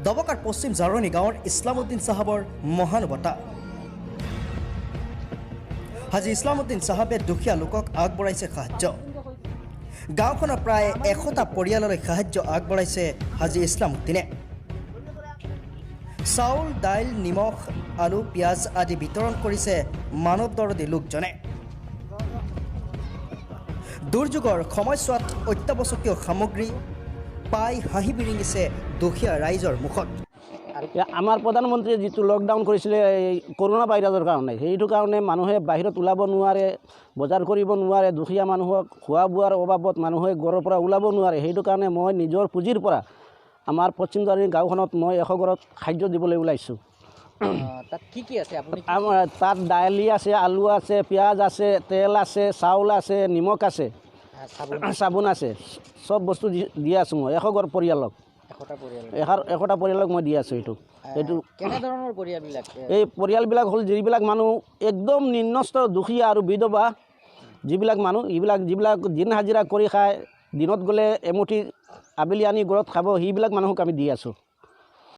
দবকাৰ পশ্চিম জাৰনী গাঁৱৰ ইছলামউদ্দিন চাহাবৰ মহানুভতা হাজী ইছলামউদ্দিন চাহাবে দুখীয়া লোকক আগবঢ়াইছে সাহায্য গাঁওখনৰ প্ৰায় 100টা পৰিয়াললৈ সাহায্য আগবঢ়াইছে হাজী ইছলামউদ্দিনে চাউল দাইল নিমখ আলু পিঁয়াজ আদি বিতৰণ কৰিছে মানৱ দৰদী লোকজনে দুৰ্যোগৰ সময়ছোৱাত অত্যাৱশ্যকীয় সামগ্ৰী পাই হাঁহি বিৰিঙিছে দুখীয়া ৰাইজৰ মুখত আমাৰ প্ৰধানমন্ত্ৰীয়ে যিটো লকডাউন কৰিছিলে এই কৰোনা ভাইৰাছৰ কাৰণে সেইটো কাৰণে মানুহে বাহিৰত ওলাব নোৱাৰে বজাৰ কৰিব নোৱাৰে দুখীয়া মানুহক খোৱা বোৱাৰ অভাৱত মানুহে ঘৰৰ পৰা ওলাব নোৱাৰে সেইটো কাৰণে মই নিজৰ পুঁজিৰ পৰা আমাৰ পশ্চিম জাৰনী গাঁওখনত মই 100 ঘৰত খাদ্য দিবলৈ ওলাইছোঁ তাত কি আছে আপুনি আমাৰ তাত দালি আছে আলু আছে পিঁয়াজ আছে তেল আছে চাউল আছে নিমখ আছে চাবোন আছে সব বস্তু দি আছোঁ মই 100 ঘৰ পৰিয়ালক 100টা পৰিয়ালক মই দি আছোঁ এইটো কেনেধৰণৰ পৰিয়ালবিলাক এই পৰিয়ালবিলাক হ'ল যিবিলাক মানুহ একদম নিম্নস্ত দুখীয়া আৰু বিধৱা যিবিলাক মানুহ যিবিলাক দিন হাজিৰা কৰি খায় দিনত গ'লে এমুঠি আবেলি আনি ঘৰত খাব সেইবিলাক মানুহক আমি দি আছোঁ